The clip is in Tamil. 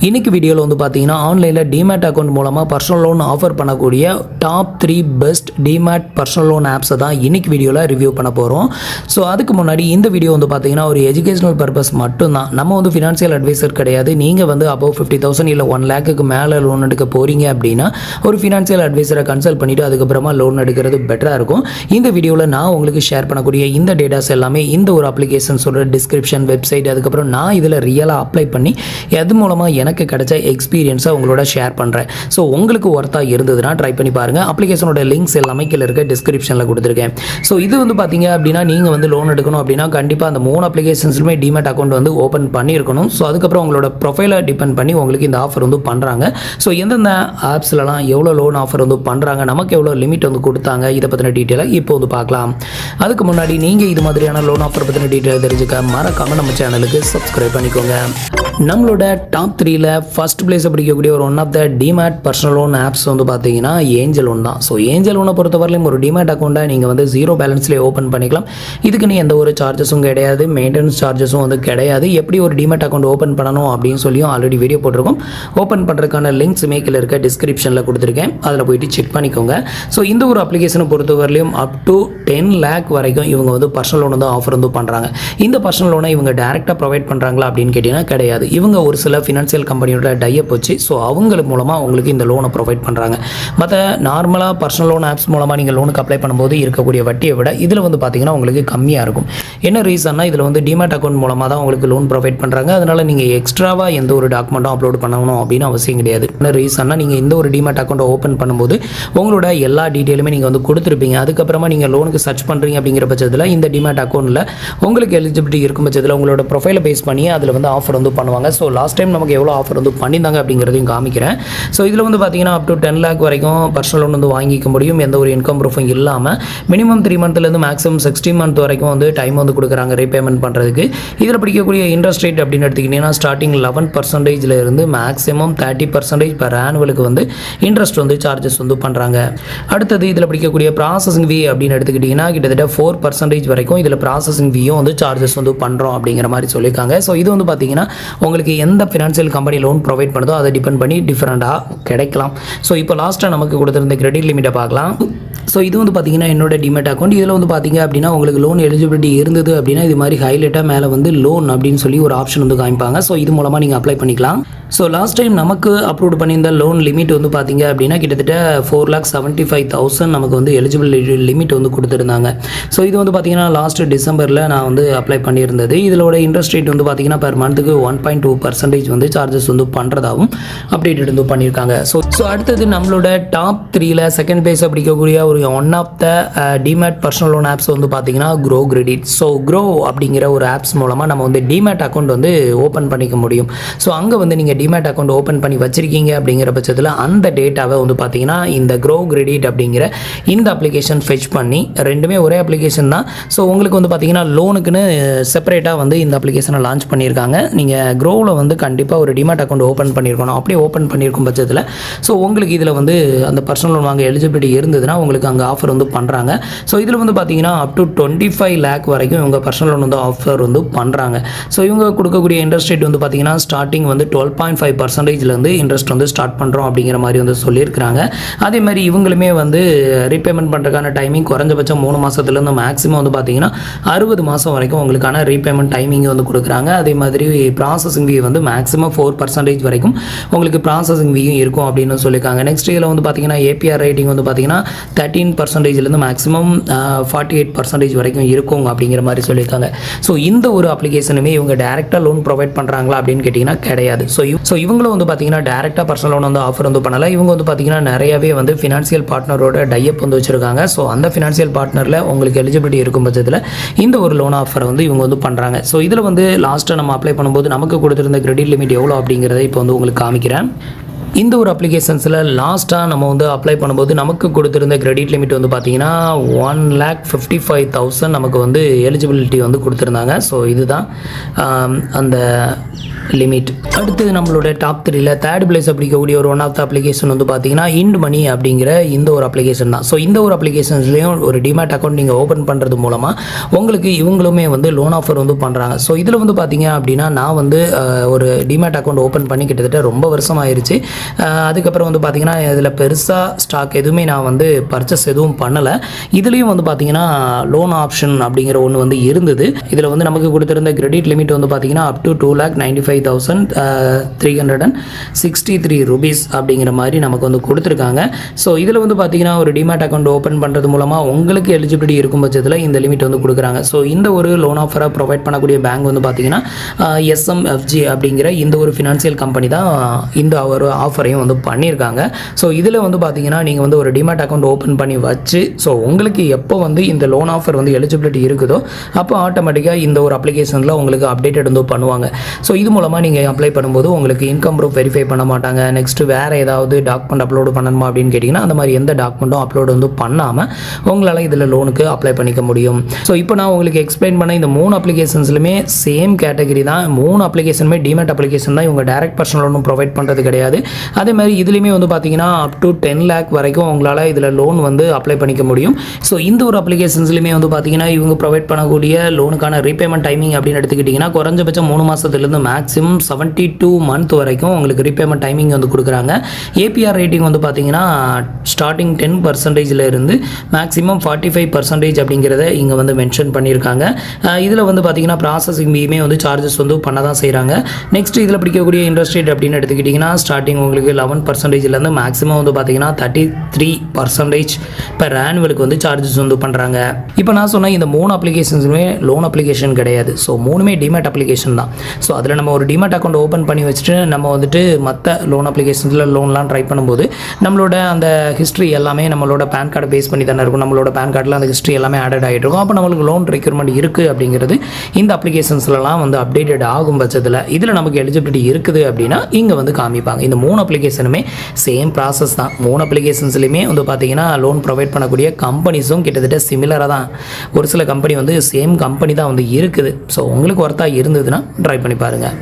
இன்னைக்கு வீடியோவில் வந்து பார்த்தீங்கன்னா ஆன்லைனில் டிமேட் அக்கௌண்ட் மூலமாக பர்சனல் லோன் ஆஃபர் பண்ணக்கூடிய top 3 best demat personal loan ஆப்ஸை தான் இன்னைக்கு வீடியோவில் ரிவ்யூ பண்ண போகிறோம். ஸோ அதுக்கு முன்னாடி இந்த வீடியோ வந்து பார்த்தீங்கன்னா ஒரு எஜுகேஷனல் பர்பஸ் மட்டும்தான். நம்ம வந்து ஃபினான்ஷியல் அட்வைசர் கிடையாது. நீங்கள் வந்து above 50,000 இல்லை 1 lakhக்கு மேலே லோன் எடுக்க போகிறீங்க அப்படின்னா ஒரு ஃபினான்ஷியல் அட்வைசரை கன்சல்ட் பண்ணிவிட்டு அதுக்கப்புறமா லோன் எடுக்கிறது பெட்டராக இருக்கும். இந்த வீடியோவில் நான் உங்களுக்கு ஷேர் பண்ணக்கூடிய இந்த டேட்டாஸ் எல்லாமே இந்த ஒரு அப்ளிகேஷன்ஸோட டிஸ்கிரிப்ஷன், வெப்சைட், அதுக்கப்புறம் நான் இதில் ரியலாக அப்ளை பண்ணி அது மூலமாக எனக்கு கிடைச்ச எக்ஸ்பீரியன்ஸை உங்களோட ஷேர் பண்ணுறேன். ஸோ உங்களுக்கு ஒர்த்தாக இருந்ததுன்னா ட்ரை பண்ணி பாருங்கள். அப்ளிகேஷனோட லிங்க்ஸ் எல்லாமே கீழே இருக்க டிஸ்கிரிப்ஷனில் கொடுத்துருக்கேன். ஸோ இது வந்து பார்த்தீங்க அப்படின்னா நீங்கள் வந்து லோன் எடுக்கணும் அப்படின்னா கண்டிப்பாக அந்த 3 அப்ளிகேஷன்ஸ்லுமே டிமேட் அக்கௌண்ட் வந்து ஓப்பன் பண்ணியிருக்கணும். ஸோ அதுக்கப்புறம் உங்களோட ப்ரொஃபைலை டிபெண்ட் பண்ணி உங்களுக்கு இந்த ஆஃபர் வந்து பண்ணுறாங்க. ஸோ எந்தெந்த ஆப்ஸ்லலாம் எவ்வளோ லோன் ஆஃபர் வந்து பண்ணுறாங்க, நமக்கு எவ்வளோ லிமிட் வந்து கொடுத்தாங்க, இதை பற்றின டீட்டெயிலாக இப்போ வந்து பார்க்கலாம். அதுக்கு முன்னாடி நீங்கள் இது மாதிரியான லோன் ஆஃபர் பற்றின டீட்டெயில் தெரிஞ்சுக்க மறக்காமல் நம்ம சேனலுக்கு சப்ஸ்கிரைப் பண்ணிக்கோங்க. நம்மளோட டாப் 3ல ஃபர்ஸ்ட் பிளேஸை பிடிக்கக்கூடிய ஒரு ஒன் ஆஃப் த டிமேட் பர்சனல் லோன் ஆப்ஸ் வந்து பார்த்தீங்கன்னா ஏஞ்சல் லோன் தான். ஸோ ஏஞ்சல் லோனை பொறுத்தவரையிலும் ஒரு டிமேட் அக்கௌண்ட்டை நீங்கள் வந்து 0 பேலன்ஸ்லேயே ஓப்பன் பண்ணிக்கலாம். இதுக்கு நீ எந்த ஒரு சார்ஜஸும் கிடையாது, மெயின்டெனன்ஸ் சார்ஜஸும் வந்து கிடையாது. எப்படி ஒரு டிமேட் அக்கௌண்ட் ஓப்பன் பண்ணணும் அப்படின்னு சொல்லியும் ஆல்ரெடி வீடியோ போட்டிருக்கோம். ஓப்பன் பண்ணுறதுக்கான லிங்க்ஸ் மேக்கில் இருக்க டிஸ்கிரிப்ஷனில் கொடுத்துருக்கேன். அதில் போயிட்டு செக் பண்ணிக்கோங்க. ஸோ இந்த ஒரு அப்ளிகேஷனை பொறுத்தவரையிலும் அப் டு 10 lakh வரைக்கும் இவங்க வந்து பர்சனல் லோன் வந்து ஆஃபர் வந்து பண்ணுறாங்க. இந்த பர்சனல் லோனை இவங்க டேரெக்டாக ப்ரொவைட் பண்ணுறாங்களா அப்படின்னு கேட்டிங்கன்னா கிடையாது. இவங்க ஒரு சில ஃபினான்ஷியல் கம்பெனியோட டைப் வச்சு ஸோ அவங்க மூலமாக உங்களுக்கு இந்த லோனை ப்ரொவைட் பண்ணுறாங்க. மற்ற நார்மலாக பர்சனல் லோன் ஆப்ஸ் மூலமாக நீங்கள் லோனுக்கு அப்ளை பண்ணும்போது இருக்கக்கூடிய வட்டியை விட இதில் வந்து பார்த்தீங்கன்னா உங்களுக்கு கம்மியாக இருக்கும். என்ன ரீசன்னா இதில் வந்து டிமேட் அக்கௌண்ட் மூலமாக தான் உங்களுக்கு லோன் ப்ரொவைட் பண்ணுறாங்க. அதனால் நீங்கள் எக்ஸ்ட்ராவாக எந்த ஒரு டாக்குமெண்ட்டும் அப்லோட் பண்ணணும் அப்படின்னு அவசியம் கிடையாது. என்ன ரீசன்னா நீங்கள் இந்த ஒரு டிமேட் அக்கௌண்ட்டை ஓப்பன் பண்ணும்போது உங்களோட எல்லா டீட்டெயிலுமே நீங்கள் வந்து கொடுத்துருப்பீங்க. அதுக்கப்புறமா நீங்கள் லோனுக்கு சர்ச் பண்ணுறீங்க அப்படிங்கிற பட்சத்தில் இந்த டிமேட் அக்கௌண்ட்டில் உங்களுக்கு எலிஜிபிலிட்டி இருக்கும் பட்சத்தில் உங்களோட ப்ரொஃபைலை பேஸ் பண்ணி அதில் வந்து ஆஃபர் வந்து பண்ணுவாங்க. ஸோ லாஸ்ட் டைம் நமக்கு எவ்வளோ ஆஃபர் வந்து பண்ணியிருந்தாங்க அப்படிங்கிறதையும் காமிக்கிறேன். ஸோ இதில் வந்து பார்த்தீங்கன்னா அப் டு 10 lakh வரைக்கும் பர்சனல் லோன் வந்து வாங்கிக்க முடியும், எந்த ஒரு இன்கம் ப்ரூஃபும் இல்லாமல். மினிமம் 3 monthலேருந்து மேக்ஸிமம் 16 month வரைக்கும் வந்து டைம் வந்து கொடுக்குறாங்க ரீபேமெண்ட் பண்ணுறதுக்கு. இதில் பிடிக்கக்கூடிய இன்ட்ரெஸ்ட் ரேட் அப்படின்னு எடுத்துக்கிட்டிங்கன்னா ஸ்டார்டிங் 11% இருந்து மேக்ஸிமம் 30% per ஆனுவலுக்கு வந்து இன்ட்ரெஸ்ட் வந்து சார்ஜஸ் வந்து பண்ணுறாங்க. அடுத்தது இதில் பிடிக்கக்கூடிய ப்ராசஸிங் ஃபீ அப்படின்னு எடுத்துக்கிட்டிங்கன்னா கிட்டத்தட்ட 4% வரைக்கும் இதில் ப்ராசஸிங் ஃபீயும் வந்து சார்ஜஸ் வந்து பண்ணுறோம் அப்படிங்கிற மாதிரி சொல்லியிருக்காங்க. ஸோ இது வந்து பார்த்தீங்கன்னா உங்களுக்கு எந்த ஃபினான்ஷியல் கம்பெனி லோன் ப்ரொவைட் பண்ணுதோ அதை டிபெண்ட் பண்ணி டிஃப்ரெண்ட்டாக கிடைக்கலாம். ஸோ இப்போ லாஸ்ட்டாக நமக்கு கொடுத்துருந்த கிரெடிட் லிமிட்டை பார்க்கலாம். ஸோ இது வந்து பார்த்தீங்கன்னா என்னோட டிமேட் அக்கௌண்ட். இதில் வந்து பார்த்தீங்க அப்படின்னா உங்களுக்கு லோன் எலிஜிபிலிட்டி இருந்தது அப்படின்னா இது மாதிரி ஹைலைட்டாக மேலே வந்து லோன் அப்படின்னு சொல்லி ஒரு ஆப்ஷன் வந்து காமிப்பாங்க. ஸோ இது மூலமாக நீங்கள் அப்ளை பண்ணிக்கலாம். ஸோ லாஸ்ட் டைம் நமக்கு அப்ரூவ் பண்ணியிருந்த லோன் லிமிட் வந்து பார்த்தீங்க அப்படின்னா கிட்டத்தட்ட 4,75,000 நமக்கு வந்து எலிஜிபிலிட்டி லிமிட் வந்து கொடுத்துருந்தாங்க. ஸோ இது வந்து பார்த்தீங்கன்னா லாஸ்ட் டிசம்பரில் நான் வந்து அப்ளை பண்ணியிருந்தது. இதோட இன்ட்ரெஸ்ட் ரேட் வந்து பார்த்தீங்கன்னா per monthக்கு 1.2% வந்து சார்ஜஸ் வந்து பண்ணுறதாகவும் அப்டேட்டட் வந்து பண்ணியிருக்காங்க. ஸோ அடுத்தது நம்மளோட டாப் 3ல செகண்ட் பிளேஸ் பிடிக்கக்கூடிய ஒரு ஒன் ஆஃப் த டிமேட் பர்சனல் லோன் ஆப்ஸ் வந்து பார்த்தீங்கன்னா க்ரோ கிரெடிட். ஸோ க்ரோ அப்படிங்கிற ஒரு ஆப்ஸ் மூலமாக நம்ம வந்து டிமேட் அக்கௌண்ட் வந்து ஓப்பன் பண்ணிக்க முடியும். ஸோ அங்கே வந்து நீங்கள் டிமேட் அக்கௌண்ட் ஓப்பன் பண்ணி வச்சிருக்கீங்க அப்படிங்கிற பட்சத்தில் அந்த டேட்டாவை வந்து பார்த்தீங்கன்னா இந்த க்ரோ கிரெடிட் அப்படிங்கிற இந்த அப்ளிகேஷன் ஃபெச் பண்ணி, ரெண்டுமே ஒரே அப்ளிகேஷன் தான். ஸோ உங்களுக்கு வந்து பார்த்தீங்கன்னா லோனுக்குன்னு செப்பரேட்டாக வந்து இந்த அப்ளிகேஷனை லான்ச் பண்ணியிருக்காங்க. நீங்கள் க்ரோவில் வந்து கண்டிப்பாக ஒரு டிமேட் அக்கௌண்ட் ஓப்பன் பண்ணியிருக்கணும். அப்படியே ஓப்பன் பண்ணியிருக்கும் பட்சத்தில் ஸோ உங்களுக்கு இதில் வந்து அந்த பர்சனல் லோன் வாங்க எலிஜிபிலிட்டி இருந்ததுன்னா உங்களுக்கு அங்கே ஆஃபர் வந்து பண்ணுறாங்க. ஸோ இதில் வந்து பார்த்தீங்கன்னா அப் டு 25 lakh வரைக்கும் இவங்க பர்சனல் லோன் வந்து ஆஃபர் வந்து பண்ணுறாங்க. ஸோ இவங்க கொடுக்கக்கூடிய இன்ட்ரெஸ்ட் ரேட் வந்து பார்த்தீங்கன்னா ஸ்டார்டிங் வந்து 12.5%லேருந்து இன்ட்ரெஸ்ட் வந்து ஸ்டார்ட் பண்ணுறோம் அப்படிங்கிற மாதிரி வந்து சொல்லியிருக்கிறாங்க. அதே மாதிரி இவங்களுமே வந்து ரீபேமெண்ட் பண்ணுறதுக்கான டைமிங் குறைஞ்சபட்சம் 3 மாதத்துலேருந்து மேக்ஸிமம் வந்து பார்த்தீங்கன்னா 60 மாதம் வரைக்கும் உங்களுக்கான ரீபேமெண்ட் டைமிங் வந்து கொடுக்குறாங்க. அதே மாதிரி ப்ராசஸிங் ஃபீ வந்து மேக்ஸிமம் 4% வரைக்கும் உங்களுக்கு ப்ராசஸிங் ஃபீயும் இருக்கும் அப்படின்னு சொல்லியிருக்காங்க. நெக்ஸ்ட் இதில் வந்து பார்த்தீங்கன்னா ஏபிஆர் ரேட்டிங் வந்து பார்த்தீங்கன்னா 13%லேருந்து மேக்ஸிமம் 48% வரைக்கும் இருக்கும் அப்படிங்கிற மாதிரி சொல்லியிருக்காங்க. ஸோ இந்த ஒரு அப்ளிகேஷனுமே இவங்க டேரெக்டாக லோன் ப்ரொவைட் பண்ணுறாங்களா அப்படின்னு கேட்டிங்கன்னா கிடையாது. ஸோ இவங்களும் வந்து பார்த்தீங்கன்னா டேரெக்டாக பர்சனல் லோன் வந்து ஆஃபர் வந்து பண்ணலை. இவங்க வந்து பார்த்தீங்கன்னா நிறையவே வந்து ஃபினான்ஷியல் பார்ட்னரோட டைப் வந்து வச்சுருக்காங்க. ஸோ அந்த ஃபினான்ஷியல் பார்ட்னரில் உங்களுக்கு எலிஜிபிலிட்டி இருக்கும் பட்சத்தில் இந்த ஒரு லோன் ஆஃபரை வந்து இவங்க வந்து பண்ணுறாங்க. ஸோ இதில் வந்து லாஸ்ட்டாக நம்ம அப்ளை பண்ணும்போது நமக்கு கொடுத்துருந்த கிரெடிட் லிமிட் எவ்வளோ அப்படிங்கிறத இப்போ வந்து உங்களுக்கு காமிக்கிறேன். இந்த ஒரு அப்ளிகேஷன்ஸில் லாஸ்ட்டாக நம்ம வந்து அப்ளை பண்ணும்போது நமக்கு கொடுத்துருந்த கிரெடிட் லிமிட் வந்து பார்த்தீங்கன்னா 1,55,000 நமக்கு வந்து எலிஜிபிலிட்டி வந்து கொடுத்துருந்தாங்க. ஸோ இதுதான் அந்த லிமிட். அடுத்தது நம்மளோட டாப் 3ல தேர்ட் பிளேஸ் அப்படிக்கக்கூடிய ஒரு ஒன் ஆஃப் த அப்ளிகேஷன் வந்து பார்த்தீங்கன்னா இண்ட் மணி அப்படிங்கிற இந்த ஒரு அப்ளிகேஷன் தான். ஸோ இந்த ஒரு அப்ளிகேஷன்ஸ்லேயும் ஒரு டிமேட் அக்கௌண்ட் நீங்கள் ஓப்பன் பண்ணுறது மூலமாக உங்களுக்கு இவங்களுமே வந்து லோன் ஆஃபர் வந்து பண்ணுறாங்க. ஸோ இதில் வந்து பார்த்தீங்க அப்படின்னா நான் வந்து ஒரு டிமேட் அக்கௌண்ட் ஓப்பன் பண்ணி கிட்டத்தட்ட ரொம்ப வருஷம் ஆயிடுச்சு. அதுக்கப்புறம் வந்து பார்த்தீங்கன்னா இதில் பெருசாக ஸ்டாக் எதுவுமே நான் வந்து பர்ச்சேஸ் எதுவும் பண்ணலை. இதுலேயும் வந்து பார்த்தீங்கன்னா லோன் ஆப்ஷன் அப்படிங்கிற ஒன்று வந்து இருந்தது. இதில் வந்து நமக்கு கொடுத்துருந்த கிரெடிட் லிமிட் வந்து பார்த்தீங்கன்னா அப் டு 2,95,363 rupees அப்படிங்கிற மாதிரி நமக்கு வந்து கொடுத்துருக்காங்க. ஸோ இதில் வந்து பார்த்தீங்கன்னா ஒரு டிமேட் அக்கௌண்ட் ஓப்பன் பண்ணுறது மூலமாக உங்களுக்கு எலிஜிபிலிட்டி இருக்கும் பட்சத்தில் இந்த லிமிட் வந்து கொடுக்குறாங்க. ஸோ இந்த ஒரு லோன் ஆஃபரை ப்ரொவைட் பண்ணக்கூடிய பேங்க் வந்து பார்த்தீங்கன்னா SMFG அப்படிங்கிற இந்த ஒரு ஃபினான்சியல் கம்பெனி தான் இந்த ஒரு ஆஃபரையும் வந்து பண்ணியிருக்காங்க. ஸோ இதில் வந்து பார்த்தீங்கன்னா நீங்கள் வந்து ஒரு டிமேட் அக்கௌண்ட் ஓப்பன் பண்ணி வச்சு ஸோ உங்களுக்கு எப்போ வந்து இந்த லோன் ஆஃபர் வந்து எலிஜிபிலிட்டி இருக்குதோ அப்போ ஆட்டோமேட்டிக்காக இந்த ஒரு அப்ளிகேஷனில் உங்களுக்கு அப்டேட்டட் வந்து பண்ணுவாங்க. ஸோ இது மூலமாக நீங்கள் அப்ளை பண்ணும்போது உங்களுக்கு இன்கம் ப்ரூஃப் வெரிஃபை பண்ண மாட்டாங்க. நெக்ஸ்ட்டு வேறு ஏதாவது டாக்குமெண்ட் அப்லோடு பண்ணணுமா அப்படின்னு கேட்டிங்கன்னா அந்த மாதிரி எந்த டாக்குமெண்ட்டும் அப்லோடு வந்து பண்ணாமல் உங்களால் இதில் லோனுக்கு அப்ளை பண்ணிக்க முடியும். ஸோ இப்போ நான் உங்களுக்கு எக்ஸ்பிளைன் பண்ண இந்த 3 அப்ளிகேஷன்ஸ்லுமே சேம் கேட்டகரி தான். 3 அப்ளிகேஷனுமே டிமேட் அப்ளிகேஷன் தான். இவங்க டைரக்ட் பர்சனல் லோனும் ப்ரொவைட் பண்ணுறது கிடையாது. அதே மாதிரி இதுலேயுமே வந்து பார்த்தீங்கன்னா அப் டு 10 lakh வரைக்கும் உங்களால் இதில் லோன் வந்து அப்ளை பண்ணிக்க முடியும். ஸோ இந்த ஒரு அப்ளிகேஷன்ஸ்லையுமே வந்து பார்த்தீங்கன்னா இவங்க ப்ரொவைட் பண்ணக்கூடிய லோனுக்கான ரீபேமெண்ட் டைமிங் அப்படின்னு எடுத்துக்கிட்டிங்கன்னா குறைஞ்சபட்சம் 3 மாதத்துலேருந்து மேக்ஸிமம் 72 month வரைக்கும் உங்களுக்கு ரீபேமெண்ட் டைமிங் வந்து கொடுக்குறாங்க. APR ரேட்டிங் வந்து பார்த்தீங்கன்னா ஸ்டார்டிங் 10% இருந்து மேக்ஸிமம் 45% அப்படிங்கிறத இங்கே வந்து மென்ஷன் பண்ணியிருக்காங்க. இதில் வந்து பார்த்தீங்கன்னா ப்ராசஸிங் ஃபீமே வந்து சார்ஜஸ் வந்து பண்ண தான் செய்கிறாங்க. நெக்ஸ்ட் இதில் பிடிக்கக்கூடிய இன்ட்ரெஸ்ட் ரேட் அப்படின்னு எடுத்துக்கிட்டிங்கன்னா ஸ்டார்டிங் உங்களுக்கு 11%லேருந்து மேக்ஸிமம் வந்து பார்த்தீங்கன்னா 33% per annualக்கு வந்து சார்ஜஸ் வந்து பண்ணுறாங்க. இப்போ நான் சொன்ன இந்த 3 அப்ளிகேஷன்ஸுமே லோன் அப்ளிகேஷன் கிடையாது. ஸோ 3மே டிமேட் அப்ளிகேஷன் தான். ஸோ அதில் நம்ம ஒரு டிமேட் அக்கௌண்ட் ஓப்பன் பண்ணி வச்சுட்டு நம்ம வந்துட்டு மற்ற லோன் அப்ளிகேஷன்ஸில் லோன்லாம் ட்ரை பண்ணும்போது நம்மளோட அந்த ஹிஸ்ட்ரி எல்லாமே நம்மளோட பேன் கார்டை பேஸ் பண்ணி தானே இருக்கும். நம்மளோட பேன் கார்டில் அந்த ஹிஸ்ட்ரி எல்லாமே ஆடட் ஆகிட்டு இருக்கும். அப்போ நம்மளுக்கு லோன் ரெக்யூர்மெண்ட் இருக்குது அப்படிங்கிறது இந்த அப்ளிகேஷன்ஸ்லாம் வந்து அப்டேட்டட் ஆகும் பட்சத்தில் இதில் நமக்கு எலிஜிபிலிட்டி இருக்குது அப்படின்னா இங்கே வந்து காமிப்பாங்க. இந்த 3 அப்ளிகேஷனுமே சேம் ப்ராசஸ் தான். 3 அப்ளிகேஷன்ஸ்லையுமே வந்து பார்த்தீங்கன்னா லோன் ப்ரொவைட் பண்ணக்கூடிய கம்பெனிஸும் கிட்டத்தட்ட சிமிலராக தான். ஒரு சில கம்பெனி வந்து சேம் கம்பெனி தான் வந்து இருக்குது. ஸோ உங்களுக்கு ஒர்த்தாக இருந்ததுன்னா ட்ரை பண்ணி பாருங்கள்.